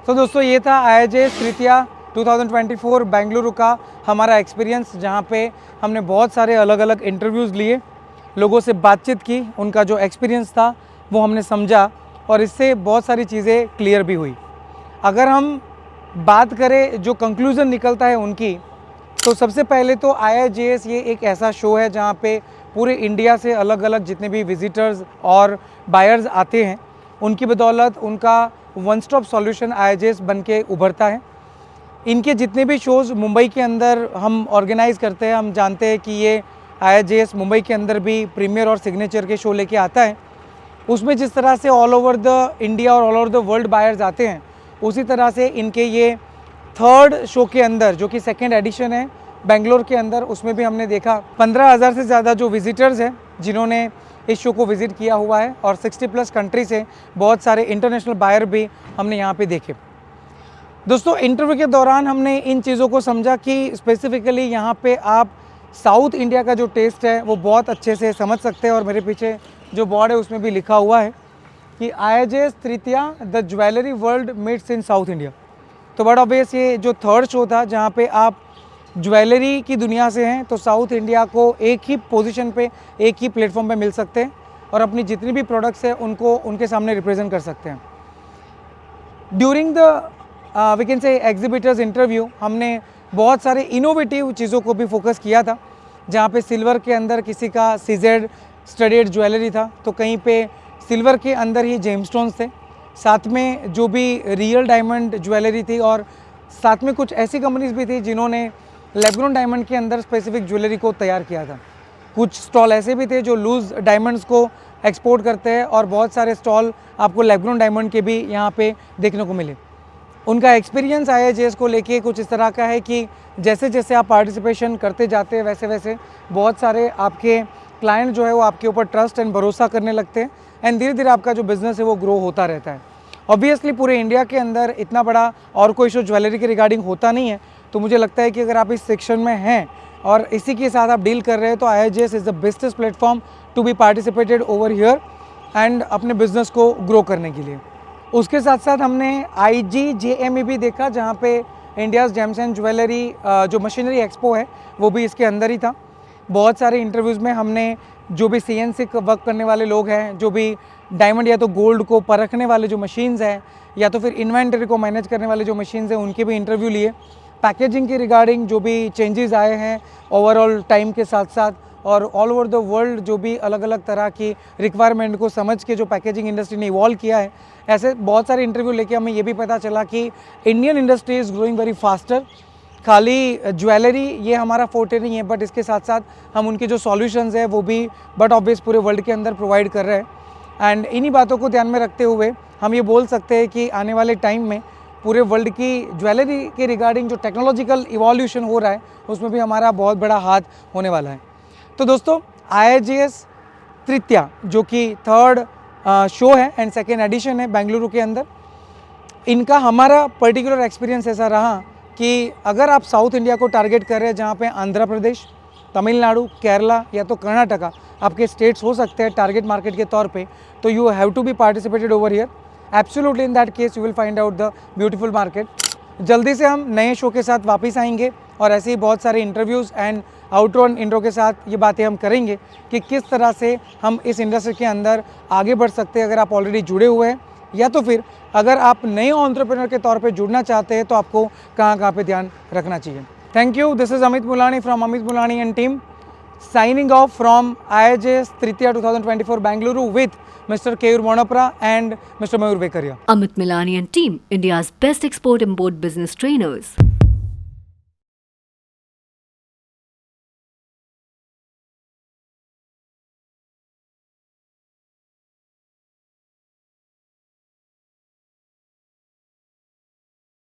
तो दोस्तों ये था IIJS तृतीया 2024 बेंगलुरु का हमारा एक्सपीरियंस, जहाँ पे हमने बहुत सारे अलग अलग इंटरव्यूज़ लिए, लोगों से बातचीत की, उनका जो एक्सपीरियंस था वो हमने समझा और इससे बहुत सारी चीज़ें क्लियर भी हुई। अगर हम बात करें जो कंक्लूज़न निकलता है उनकी, तो सबसे पहले तो IIJS ये एक ऐसा शो है जहाँ पे पूरे इंडिया से अलग अलग जितने भी विजिटर्स और बायर्स आते हैं, उनकी बदौलत उनका वन स्टॉप सॉल्यूशन IIJS बन के उभरता है। इनके जितने भी शोज़ मुंबई के अंदर हम ऑर्गेनाइज़ करते हैं, हम जानते हैं कि ये IIJS मुंबई के अंदर भी प्रीमियर और सिग्नेचर के शो लेके आता है। उसमें जिस तरह से ऑल ओवर द इंडिया और all over the world buyers आते हैं, उसी तरह से इनके ये थर्ड शो के अंदर जो कि सेकेंड एडिशन है बेंगलोर के अंदर, उसमें भी हमने देखा 15,000 से ज़्यादा जो विजिटर्स हैं जिन्होंने इस शो को विज़िट किया हुआ है और 60+ कंट्री से बहुत सारे इंटरनेशनल बायर भी हमने यहाँ पे देखे। दोस्तों इंटरव्यू के दौरान हमने इन चीज़ों को समझा कि स्पेसिफिकली यहाँ पे आप साउथ इंडिया का जो टेस्ट है वो बहुत अच्छे से समझ सकते हैं। और मेरे पीछे जो बोर्ड है उसमें भी लिखा हुआ है कि IIJS Tritiya the jewellery world meets in south India. तो बड़ा ऑब्वियस ये जो थर्ड शो था जहाँ पे आप ज्वेलरी की दुनिया से हैं, तो साउथ इंडिया को एक ही पोजीशन पे, एक ही प्लेटफॉर्म पे मिल सकते हैं और अपनी जितनी भी प्रोडक्ट्स हैं उनको उनके सामने रिप्रेजेंट कर सकते हैं। During the we can say exhibitors interview हमने बहुत सारे इनोवेटिव चीज़ों को भी फोकस किया था, जहाँ पे सिल्वर के अंदर किसी का सीजेड स्टडेड ज्वेलरी था, तो कहीं पे सिल्वर के अंदर ही जेमस्टोन्स थे, साथ में जो भी रियल डायमंड ज्वेलरी थी, और साथ में कुछ ऐसी कंपनीज भी थी जिन्होंने लैब-ग्रोन डायमंड के अंदर स्पेसिफिक ज्वेलरी को तैयार किया था। कुछ स्टॉल ऐसे भी थे जो लूज़ डायमंड्स को एक्सपोर्ट करते हैं और बहुत सारे स्टॉल आपको लैब-ग्रोन डायमंड के भी यहाँ पे देखने को मिले। उनका एक्सपीरियंस IIJS को लेके कुछ इस तरह का है कि जैसे जैसे आप पार्टिसिपेशन करते जाते हैं वैसे वैसे बहुत सारे आपके क्लाइंट जो है वो आपके ऊपर ट्रस्ट एंड भरोसा करने लगते हैं एंड धीरे धीरे आपका जो बिज़नेस है वो ग्रो होता रहता है। ऑब्वियसली पूरे इंडिया के अंदर इतना बड़ा और कोई शो ज्वेलरी के रिगार्डिंग होता नहीं है, तो मुझे लगता है कि अगर आप इस सेक्शन में हैं और इसी के साथ आप डील कर रहे हैं तो IIJS is the bestest platform to be participated over here and अपने बिजनेस को ग्रो करने के लिए। उसके साथ साथ हमने IGJME भी देखा, जहाँ पे इंडियाज़ जेम्स एंड ज्वेलरी जो मशीनरी एक्सपो है वो भी इसके अंदर ही था। बहुत सारे इंटरव्यूज़ में हमने जो भी CNC वर्क करने वाले लोग हैं, जो भी डायमंड या तो गोल्ड को परखने वाले जो मशीन्स हैं, या तो फिर इन्वेंटरी को मैनेज करने वाले जो मशीन्स हैं, उनके भी इंटरव्यू लिए। पैकेजिंग के रिगार्डिंग जो भी चेंजेस आए हैं ओवरऑल टाइम के साथ साथ, और ऑल ओवर द वर्ल्ड जो भी अलग अलग तरह की रिक्वायरमेंट को समझ के जो पैकेजिंग इंडस्ट्री ने इवॉल्व किया है, ऐसे बहुत सारे इंटरव्यू लेके हमें ये भी पता चला कि Indian industry is growing very faster. खाली ज्वेलरी ये हमारा फोर्टे नहीं है, बट इसके साथ साथ हम उनके जो सॉल्यूशंस है वो भी बट ऑब्वियस पूरे वर्ल्ड के अंदर प्रोवाइड कर रहे हैं। एंड इन्हीं बातों को ध्यान में रखते हुए हम ये बोल सकते हैं कि आने वाले टाइम में पूरे वर्ल्ड की ज्वेलरी के रिगार्डिंग जो टेक्नोलॉजिकल इवोल्यूशन हो रहा है उसमें भी हमारा बहुत बड़ा हाथ होने वाला है। तो दोस्तों IIJS तृतीया जो कि थर्ड शो है एंड सेकेंड एडिशन है बेंगलुरु के अंदर, इनका हमारा पर्टिकुलर एक्सपीरियंस ऐसा रहा कि अगर आप साउथ इंडिया को टारगेट कर रहे हैं, जहाँ पे आंध्र प्रदेश, तमिलनाडु, केरला या तो कर्नाटका आपके स्टेट्स हो सकते हैं टारगेट मार्केट के तौर पे, तो you have to be participated over here. Absolutely in that case you will find out the beautiful market. जल्दी से हम नए शो के साथ वापस आएंगे और ऐसे ही बहुत सारे interviews and outro and intro के साथ ये बातें हम करेंगे कि किस तरह से हम इस इंडस्ट्री के अंदर आगे बढ़ सकते हैं। अगर आप ऑलरेडी जुड़े हुए हैं या तो फिर अगर आप नए एंटरप्रेन्योर के तौर पे जुड़ना चाहते हैं तो आपको कहाँ पे ध्यान रखना चाहिए। Thank you. This is Amit Mulani from Amit Mulani and team signing off from IIJS Tritiya 2024 Bengaluru with Mr. Keyur Monapra and Mr. Mayur Vekaria. Amit Milani and team, India's best export import business trainers.